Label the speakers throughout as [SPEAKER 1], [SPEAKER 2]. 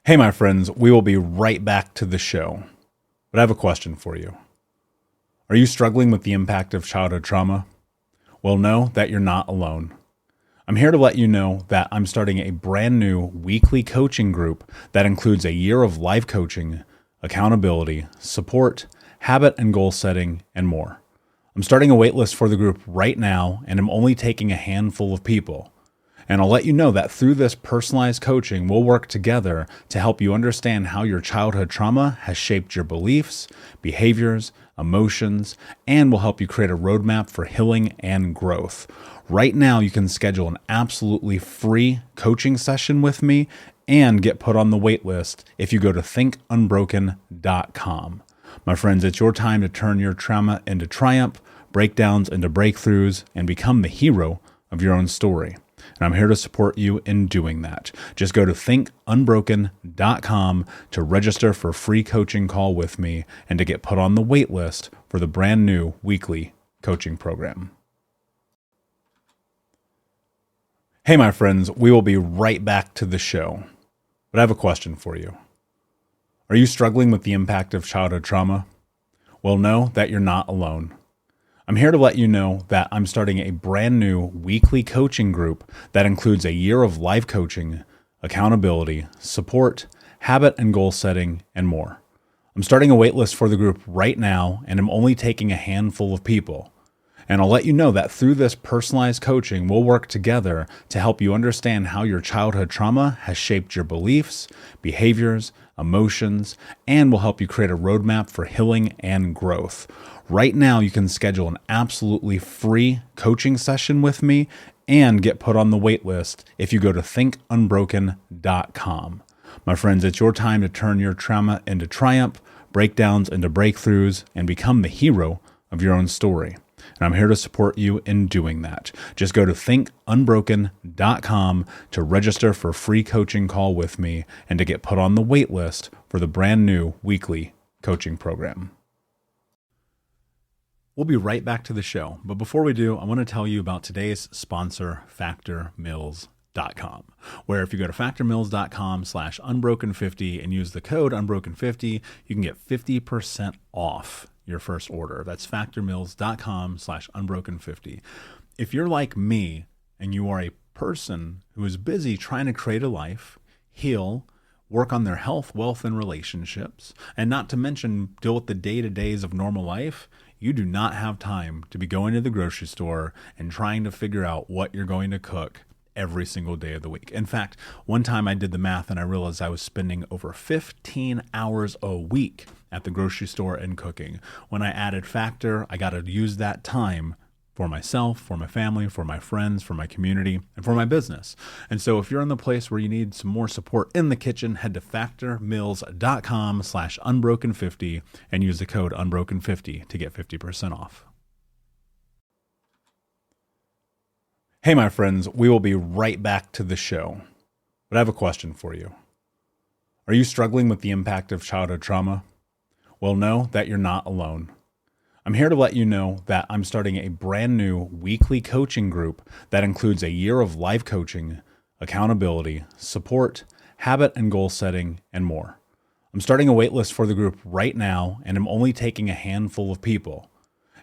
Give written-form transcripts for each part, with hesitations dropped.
[SPEAKER 1] Hey, my friends, we will be right back to the show. But I have a question for you. Are you struggling with the impact of childhood trauma? Well, know that you're not alone. I'm here to let you know that I'm starting a brand new weekly coaching group that includes a year of life coaching, accountability, support, habit and goal setting, and more. I'm starting a waitlist for the group right now, and I'm only taking a handful of people. And I'll let you know that through this personalized coaching, we'll work together to help you understand how your childhood trauma has shaped your beliefs, behaviors, emotions, and will help you create a roadmap for healing and growth. Right now, you can schedule an absolutely free coaching session with me and get put on the wait list if you go to thinkunbroken.com. My friends, it's your time to turn your trauma into triumph, breakdowns into breakthroughs, and become the hero of your own story. And I'm here to support you in doing that. Just go to thinkunbroken.com to register for a free coaching call with me and to get put on the wait list for the brand new weekly coaching program. Hey, my friends, we will be right back to the show. But I have a question for you. Are you struggling with the impact of childhood trauma? Well, know that you're not alone. I'm here to let you know that I'm starting a brand new weekly coaching group that includes a year of life coaching, accountability, support, habit and goal setting, and more. I'm starting a waitlist for the group right now, and I'm only taking a handful of people. And I'll let you know that through this personalized coaching, we'll work together to help you understand how your childhood trauma has shaped your beliefs, behaviors, emotions, and will help you create a roadmap for healing and growth. Right now, you can schedule an absolutely free coaching session with me and get put on the wait list if you go to thinkunbroken.com. My friends, it's your time to turn your trauma into triumph, breakdowns into breakthroughs, and become the hero of your own story. And I'm here to support you in doing that. Just go to thinkunbroken.com to register for a free coaching call with me and to get put on the wait list for the brand new weekly coaching program. We'll be right back to the show. But before we do, I want to tell you about today's sponsor, factormeals.com, where if you go to factormeals.com/unbroken50 and use the code unbroken50, you can get 50% off your first order. That's factormeals.com/unbroken50. If you're like me and you are a person who is busy trying to create a life, heal, work on their health, wealth, and relationships, and not to mention deal with the day-to-days of normal life, you do not have time to be going to the grocery store and trying to figure out what you're going to cook every single day of the week. In fact, one time I did the math and I realized I was spending over 15 hours a week at the grocery store and cooking. When I added Factor, I got to use that time for myself, for my family, for my friends, for my community, and for my business. And so if you're in the place where you need some more support in the kitchen, head to factormeals.com/unbroken50 and use the code unbroken50 to get 50% off. Hey, my friends, we will be right back to the show. But I have a question for you. Are you struggling with the impact of childhood trauma? Well, know that you're not alone. I'm here to let you know that I'm starting a brand new weekly coaching group that includes a year of life coaching, accountability, support, habit and goal setting, and more. I'm starting a waitlist for the group right now, and I'm only taking a handful of people.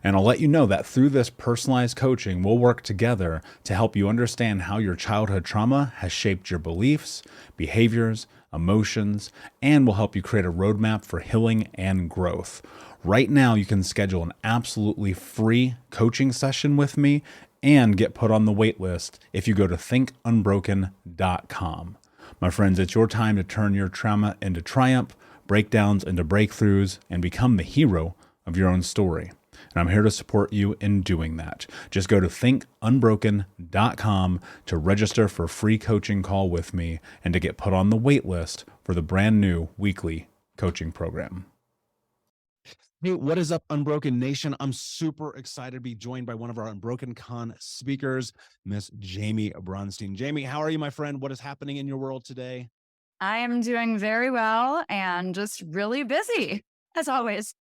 [SPEAKER 1] And I'll let you know that through this personalized coaching, we'll work together to help you understand how your childhood trauma has shaped your beliefs, behaviors, emotions, and will help you create a roadmap for healing and growth. Right now, you can schedule an absolutely free coaching session with me and get put on the wait list if you go to thinkunbroken.com. My friends, it's your time to turn your trauma into triumph, breakdowns into breakthroughs, and become the hero of your own story. And I'm here to support you in doing that. Just go to thinkunbroken.com to register for a free coaching call with me and to get put on the wait list for the brand new weekly coaching program. Hey, what is up, Unbroken Nation? I'm super excited to be joined by one of our Unbroken Con speakers, Miss Jaime Bronstein. Jaime, how are you, my friend? What is happening in your world today?
[SPEAKER 2] I am doing very well and just really busy, as always.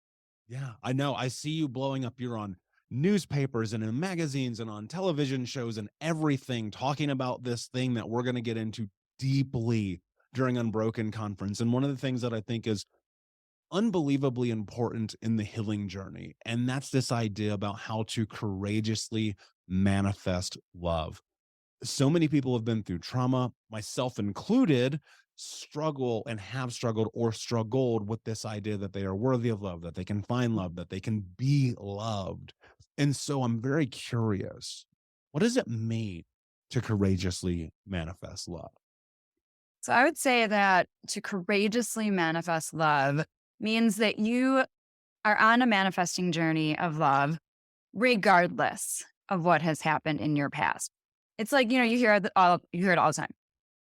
[SPEAKER 1] Yeah, I know. I see you blowing up. You're on newspapers and in magazines and on television shows and everything talking about this thing that we're going to get into deeply
[SPEAKER 3] during Unbroken conference. And one of the things that I think is unbelievably important in the healing journey, and that's this idea about how to courageously manifest love. So many people have been through trauma, myself included, struggle and have struggled or struggled with this idea that they are worthy of love, that they can find love, that they can be loved. And so I'm very curious, what does it mean to courageously manifest love?
[SPEAKER 2] So I would say that to courageously manifest love means that you are on a manifesting journey of love, regardless of what has happened in your past. It's like, you hear it all the time.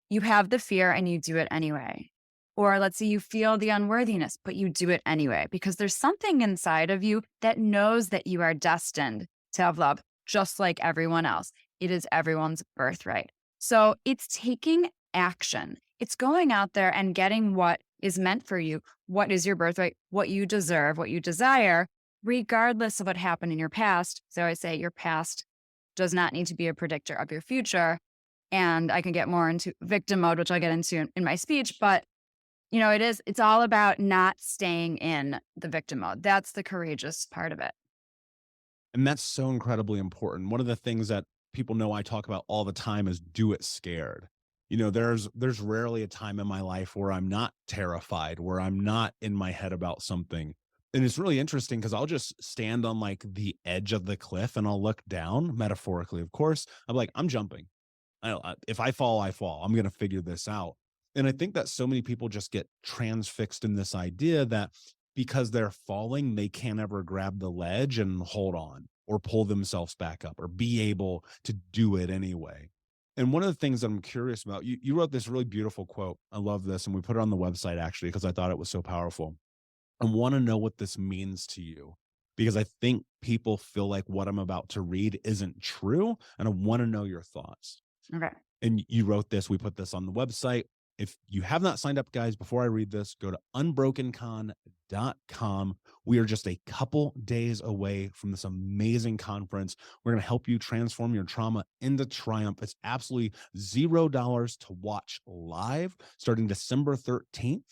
[SPEAKER 2] You have the fear and you do it anyway. Or let's say you feel the unworthiness, but you do it anyway, because there's something inside of you that knows that you are destined to have love, just like everyone else. It is everyone's birthright. So it's taking action. It's going out there and getting what is meant for you, what is your birthright, what you deserve, what you desire, regardless of what happened in your past. So I say your past does not need to be a predictor of your future. And I can get more into victim mode, which I'll get into in my speech. But, it's all about not staying in the victim mode. That's the courageous part of it.
[SPEAKER 3] And that's so incredibly important. One of the things that people know I talk about all the time is do it scared. There's rarely a time in my life where I'm not terrified, where I'm not in my head about something. And it's really interesting because I'll just stand on like the edge of the cliff and I'll look down, metaphorically, of course. I'm like, I'm jumping. If I fall, I fall. I'm going to figure this out. And I think that so many people just get transfixed in this idea that because they're falling, they can't ever grab the ledge and hold on or pull themselves back up or be able to do it anyway. And one of the things that I'm curious about, you wrote this really beautiful quote. I love this. And we put it on the website actually, because I thought it was so powerful. I want to know what this means to you, because I think people feel like what I'm about to read isn't true. And I want to know your thoughts.
[SPEAKER 2] Okay.
[SPEAKER 3] And you wrote this, we put this on the website. If you have not signed up, guys, before I read this, go to unbrokencon.com. We are just a couple days away from this amazing conference. We're going to help you transform your trauma into triumph. It's absolutely $0 to watch live starting December 13th.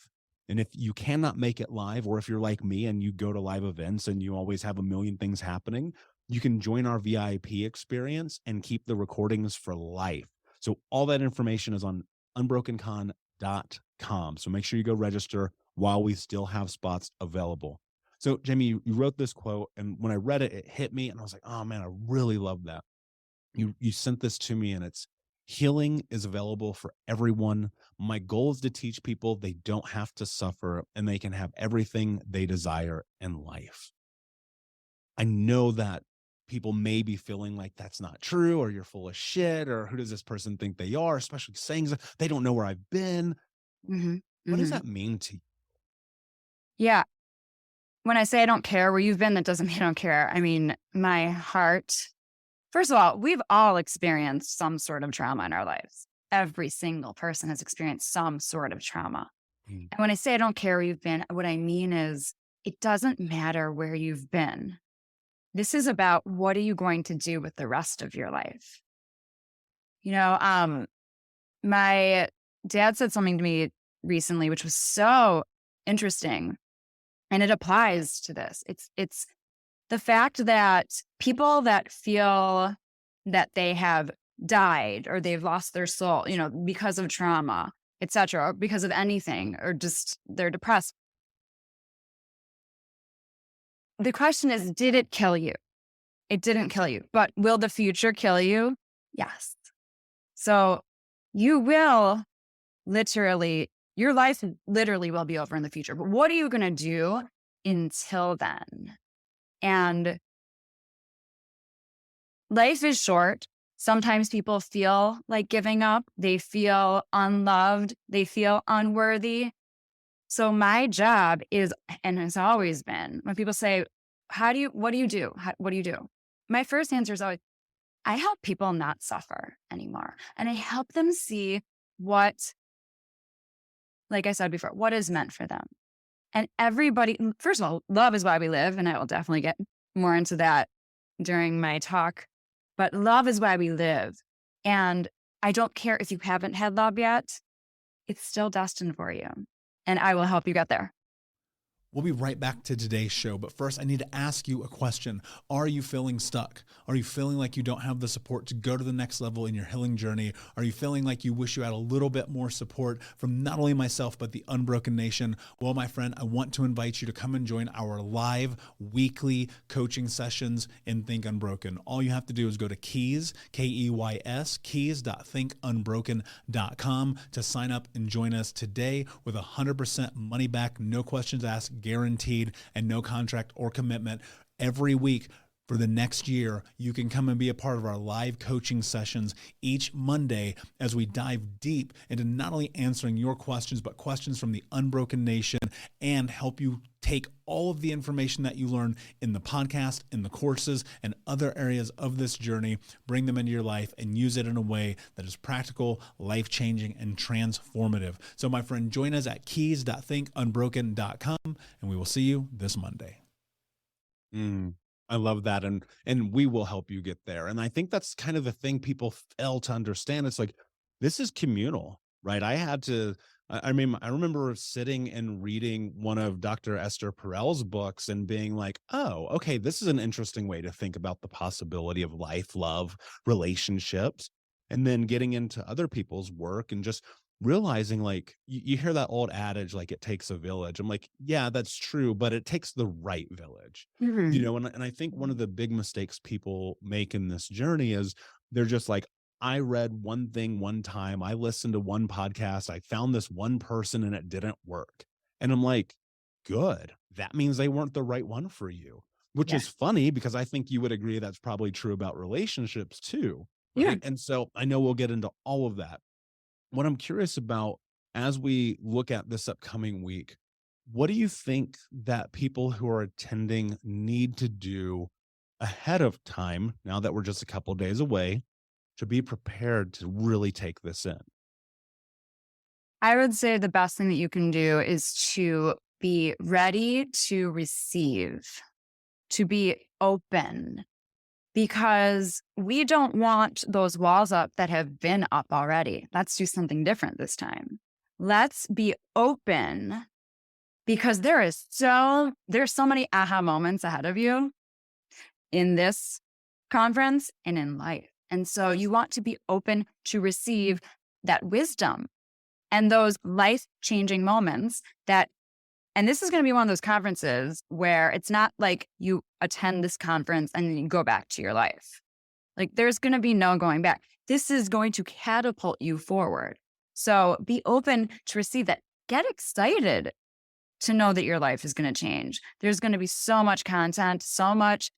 [SPEAKER 3] And if you cannot make it live, or if you're like me and you go to live events and you always have a million things happening, you can join our VIP experience and keep the recordings for life. So all that information is on unbrokencon.com. So make sure you go register while we still have spots available. So Jamie, you wrote this quote, and when I read it, it hit me and I was like, oh man, I really love that. You sent this to me, and it's healing is available for everyone. My goal is to teach people they don't have to suffer and they can have everything they desire in life. I know that people may be feeling like that's not true, or you're full of shit, or who does this person think they are, especially saying they don't know where I've been.
[SPEAKER 2] Mm-hmm.
[SPEAKER 3] What does that mean to you?
[SPEAKER 2] Yeah. When I say I don't care where you've been, that doesn't mean I don't care. I mean, my heart, first of all, we've all experienced some sort of trauma in our lives. Every single person has experienced some sort of trauma. And when I say I don't care where you've been, what I mean is it doesn't matter where you've been. This is about what are you going to do with the rest of your life? My dad said something to me recently, which was so interesting, and it applies to this. It's the fact that people that feel that they have died or they've lost their soul, because of trauma, etc., or because of anything, or just they're depressed. The question is, did it kill you? It didn't kill you, but will the future kill you? Yes. So you will your life literally will be over in the future, but what are you going to do until then? And life is short. Sometimes people feel like giving up. They feel unloved. They feel unworthy. So my job is, and has always been, when people say, what do you do? What do you do? My first answer is always, I help people not suffer anymore. And I help them see what, like I said before, what is meant for them. And everybody, first of all, love is why we live. And I will definitely get more into that during my talk. But love is why we live. And I don't care if you haven't had love yet. it's still destined for you. And I will help you get there.
[SPEAKER 1] We'll be right back to today's show, but first I need to ask you a question. Are you feeling stuck? Are you feeling like you don't have the support to go to the next level in your healing journey? Are you feeling like you wish you had a little bit more support from not only myself, but the Unbroken Nation? Well, my friend, I want to invite you to come and join our live weekly coaching sessions in Think Unbroken. All you have to do is go to Keys, Keys, keys.thinkunbroken.com to sign up and join us today with 100% money back, no questions asked, guaranteed, and no contract or commitment. Every week for the next year, you can come and be a part of our live coaching sessions each Monday as we dive deep into not only answering your questions, but questions from the Unbroken Nation, and help you take all of the information that you learn in the podcast, in the courses, and other areas of this journey, bring them into your life and use it in a way that is practical, life-changing, and transformative. So my friend, join us at keys.thinkunbroken.com, and we will see you this Monday.
[SPEAKER 3] I love that. And we will help you get there. And I think that's kind of the thing people fail to understand. It's like, this is communal, right? I remember sitting and reading one of Dr. Esther Perel's books and being like, oh, okay, this is an interesting way to think about the possibility of life, love, relationships, and then getting into other people's work and just realizing, like, you hear that old adage, like, it takes a village. I'm like, yeah, that's true, but it takes the right village. And I think one of the big mistakes people make in this journey is they're just like, I read one thing one time, I listened to one podcast, I found this one person and it didn't work. And I'm like, good. That means they weren't the right one for you, which
[SPEAKER 2] Yeah.
[SPEAKER 3] is funny because I think you would agree that's probably true about relationships too.
[SPEAKER 2] Yeah.
[SPEAKER 3] Right? And so I know we'll get into all of that. What I'm curious about as we look at this upcoming week, what do you think that people who are attending need to do ahead of time, now that we're just a couple days away, to be prepared to really take this in?
[SPEAKER 2] I would say the best thing that you can do is to be ready to receive, to be open, because we don't want those walls up that have been up already. Let's do something different this time. Let's be open, because there's so many aha moments ahead of you in this conference and in life. And so you want to be open to receive that wisdom and those life-changing moments and this is going to be one of those conferences where it's not like you attend this conference and then you go back to your life. Like, there's going to be no going back. This is going to catapult you forward. So be open to receive that. Get excited to know that your life is going to change. There's going to be so much content, so much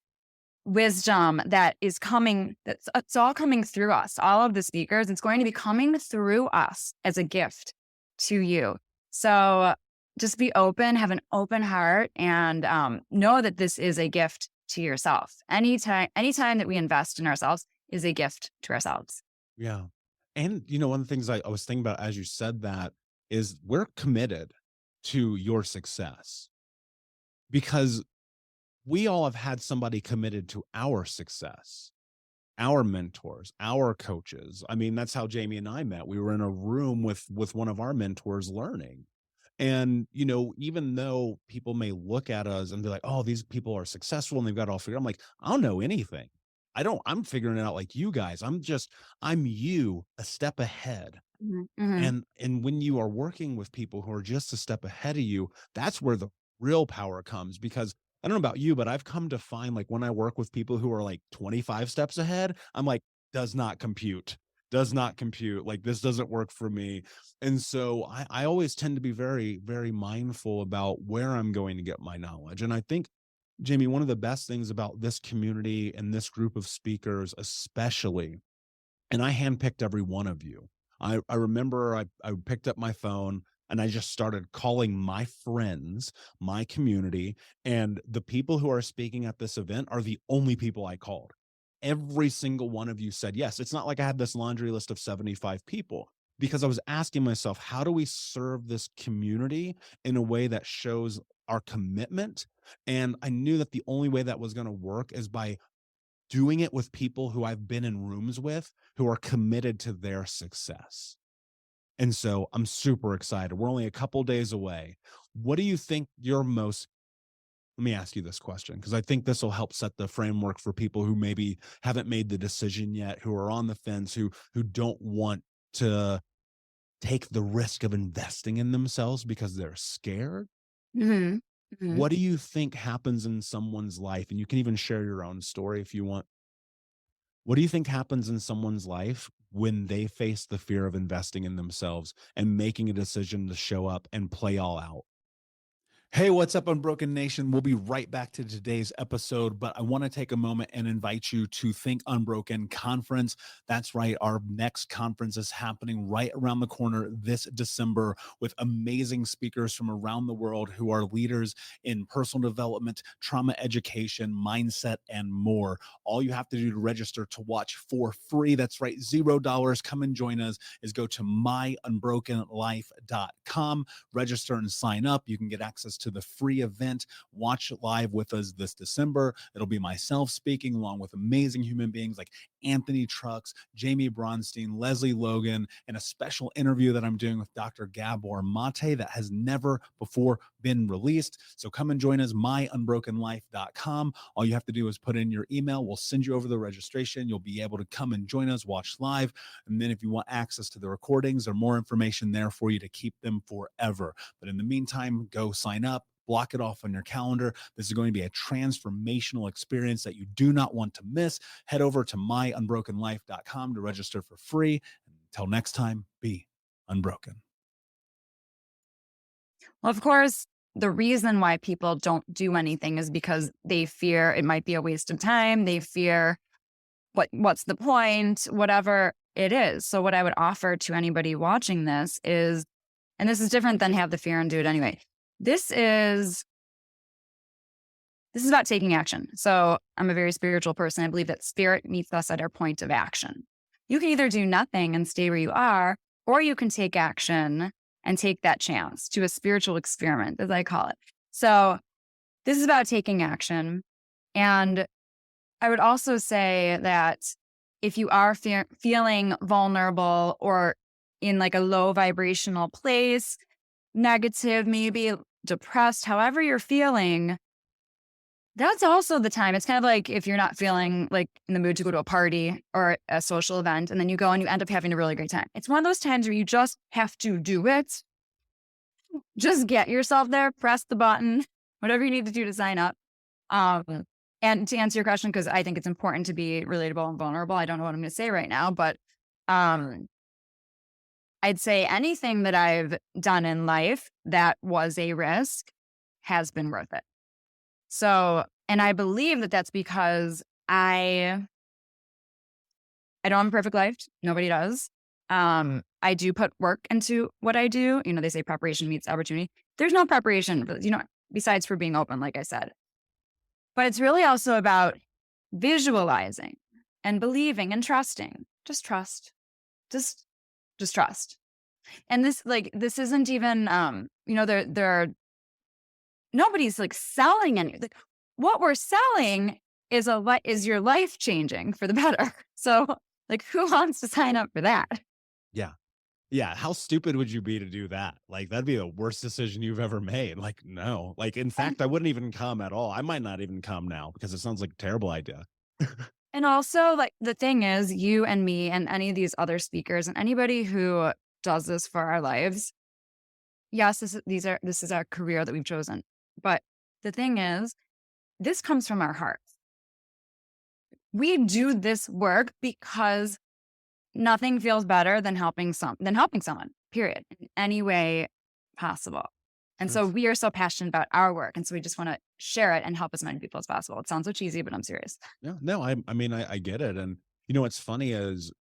[SPEAKER 2] wisdom that is coming. It's all coming through us. All of the speakers, it's going to be coming through us as a gift to you. So just be open, have an open heart, and know that this is a gift to yourself. Anytime that we invest in ourselves is a gift to ourselves.
[SPEAKER 3] Yeah. And, one of the things I was thinking about as you said that is we're committed to your success, because we all have had somebody committed to our success, our mentors, our coaches. I mean, that's how Jamie and I met. We were in a room with one of our mentors learning. And, even though people may look at us and be like, oh, these people are successful and they've got it all figured out, I'm like, I don't know anything. I'm figuring it out like you guys. I'm you a step ahead.
[SPEAKER 2] Mm-hmm.
[SPEAKER 3] And when you are working with people who are just a step ahead of you, that's where the real power comes. Because I don't know about you, but I've come to find, like, when I work with people who are like 25 steps ahead, I'm like, does not compute. Like, this doesn't work for me. And so I always tend to be very, very mindful about where I'm going to get my knowledge. And I think, Jamie, one of the best things about this community and this group of speakers, especially, and I handpicked every one of you. I remember I picked up my phone and I just started calling my friends, my community, and the people who are speaking at this event are the only people I called. Every single one of you said yes. It's not like I had this laundry list of 75 people, because I was asking myself, how do we serve this community in a way that shows our commitment? And I knew that the only way that was going to work is by doing it with people who I've been in rooms with who are committed to their success. And so I'm super excited. We're only a couple days away. What do you think your most let me ask you this question, because I think this will help set the framework for people who maybe haven't made the decision yet, who are on the fence, who don't want to take the risk of investing in themselves because they're scared.
[SPEAKER 2] Hmm. Hmm.
[SPEAKER 3] What do you think happens in someone's life? And you can even share your own story if you want. What do you think happens in someone's life when they face the fear of investing in themselves and making a decision to show up and play all out?
[SPEAKER 1] Hey, what's up, Unbroken Nation? We'll be right back to today's episode, but I want to take a moment and invite you to Think Unbroken Conference. That's right. Our next conference is happening right around the corner this December with amazing speakers from around the world who are leaders in personal development, trauma education, mindset, and more. All you have to do to register to watch for free, that's right, $0. Come and join us, is go to myunbrokenlife.com, register and sign up. You can get access to the free event. Watch it live with us this December. It'll be myself speaking along with amazing human beings like Anthony Trucks, Jaime Bronstein, Leslie Logan, and a special interview that I'm doing with Dr. Gabor Mate that has never before been released. So come and join us, myunbrokenlife.com. All you have to do is put in your email. We'll send you over the registration. You'll be able to come and join us, watch live. And then if you want access to the recordings or more information there for you to keep them forever. But in the meantime, go sign up. Block it off on your calendar. This is going to be a transformational experience that you do not want to miss. Head over to myunbrokenlife.com to register for free. Until next time, be unbroken.
[SPEAKER 2] Well, of course, the reason why people don't do anything is because they fear it might be a waste of time. They fear what's the point, whatever it is. So what I would offer to anybody watching this is, and this is different than have the fear and do it anyway. This is about taking action. So I'm a very spiritual person. I believe that spirit meets us at our point of action. You can either do nothing and stay where you are, or you can take action and take that chance to a spiritual experiment, as I call it. So this is about taking action. And I would also say that if you are feeling vulnerable or in like a low vibrational place, negative, maybe depressed, however you're feeling, that's also the time. It's kind of like if you're not feeling like in the mood to go to a party or a social event, and then you go and you end up having a really great time. It's one of those times where you just have to do it. Just get yourself there, press the button, whatever you need to do to sign up. And to answer your question, because I think it's important to be relatable and vulnerable, I don't know what I'm going to say right now, but I'd say anything that I've done in life that was a risk has been worth it. So, and I believe that that's because I don't have a perfect life. Nobody does. I do put work into what I do. You know, they say preparation meets opportunity. There's no preparation, besides for being open, like I said. But it's really also about visualizing and believing and trusting. Just trust. Just trust. And this isn't even, there are, nobody's like selling any, like what we're selling is your life changing for the better. So like, who wants to sign up for that?
[SPEAKER 3] Yeah. Yeah. How stupid would you be to do that? Like, that'd be the worst decision you've ever made. Like, no, like, in fact, I wouldn't even come at all. I might not even come now because it sounds like a terrible idea.
[SPEAKER 2] And also, like, the thing is, you and me and any of these other speakers and anybody who does this for our lives, yes, this is our career that we've chosen. But the thing is, this comes from our hearts. We do this work because nothing feels better than helping someone, period, in any way possible. And so we are so passionate about our work. And so we just want to share it and help as many people as possible. It sounds so cheesy, but I'm serious.
[SPEAKER 3] Yeah, no, I mean, I get it. And what's funny is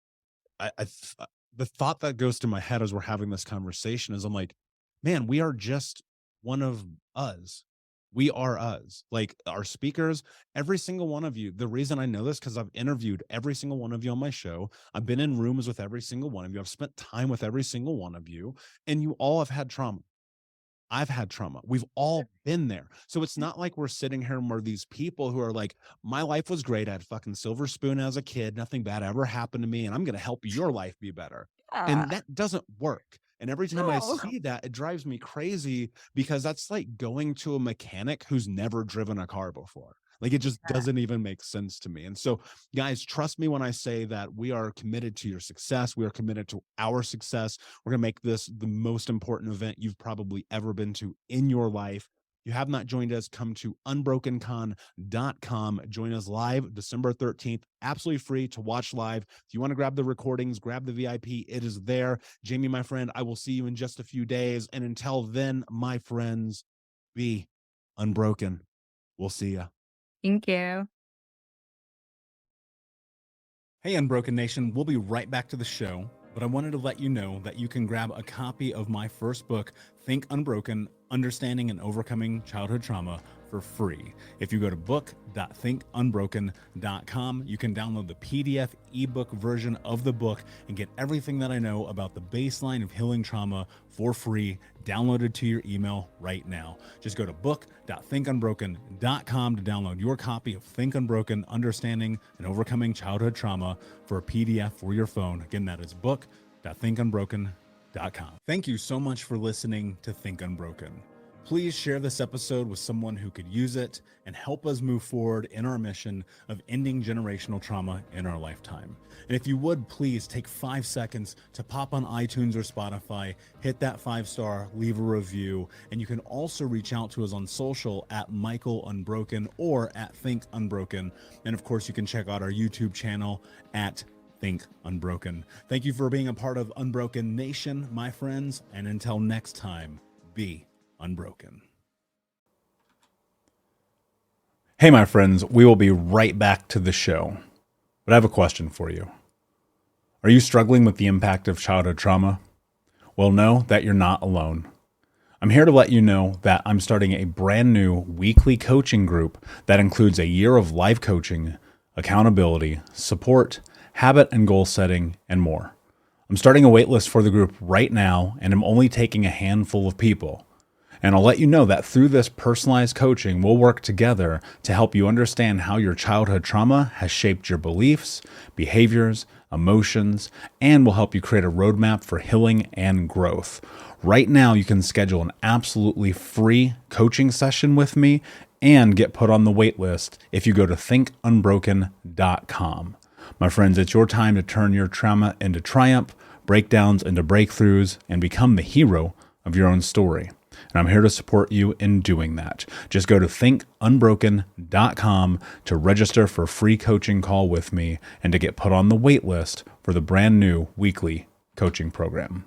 [SPEAKER 3] the thought that goes to my head as we're having this conversation is I'm like, man, we are just one of us. We are us. Like, our speakers, every single one of you. The reason I know this, because I've interviewed every single one of you on my show. I've been in rooms with every single one of you. I've spent time with every single one of you, and you all have had trauma. I've had trauma. We've all been there. So it's not like we're sitting here and we're these people who are like, my life was great. I had fucking silver spoon as a kid. Nothing bad ever happened to me. And I'm going to help your life be better. And that doesn't work. And every time I
[SPEAKER 2] No.
[SPEAKER 3] see that, it drives me crazy because that's like going to a mechanic who's never driven a car before. Like it just doesn't even make sense to me. And so, guys, trust me when I say that we are committed to your success. We are committed to our success. We're going to make this the most important event you've probably ever been to in your life. If you have not joined us, come to unbrokencon.com. Join us live December 13th, absolutely free to watch live. If you want to grab the recordings, grab the VIP, it is there. Jamie, my friend, I will see you in just a few days. And until then, my friends, be unbroken. We'll see you.
[SPEAKER 2] Thank you.
[SPEAKER 1] Hey, Unbroken Nation, we'll be right back to the show, but I wanted to let you know that you can grab a copy of my first book, Think Unbroken, Understanding and Overcoming Childhood Trauma, for free. If you go to book.thinkunbroken.com, you can download the PDF ebook version of the book and get everything that I know about the baseline of healing trauma for free, downloaded to your email right now. Just go to book.thinkunbroken.com to download your copy of Think Unbroken, Understanding and Overcoming Childhood Trauma for a PDF for your phone. Again, that is book.thinkunbroken.com. Thank you so much for listening to Think Unbroken. Please share this episode with someone who could use it and help us move forward in our mission of ending generational trauma in our lifetime. And if you would, please take 5 seconds to pop on iTunes or Spotify, hit that 5-star, leave a review, and you can also reach out to us on social at Michael Unbroken or at Think Unbroken. And of course, you can check out our YouTube channel at Think Unbroken. Thank you for being a part of Unbroken Nation, my friends, and until next time, be unbroken. Hey, my friends, we will be right back to the show, but I have a question for you. Are you struggling with the impact of childhood trauma? Well, know that you're not alone. I'm here to let you know that I'm starting a brand new weekly coaching group that includes a year of live coaching, accountability, support, habit and goal setting, and more. I'm starting a waitlist for the group right now, and I'm only taking a handful of people. And I'll let you know that through this personalized coaching, we'll work together to help you understand how your childhood trauma has shaped your beliefs, behaviors, emotions, and will help you create a roadmap for healing and growth. Right now, you can schedule an absolutely free coaching session with me and get put on the wait list if you go to thinkunbroken.com. My friends, it's your time to turn your trauma into triumph, breakdowns into breakthroughs, and become the hero of your own story. And I'm here to support you in doing that. Just go to thinkunbroken.com to register for a free coaching call with me and to get put on the wait list for the brand new weekly coaching program.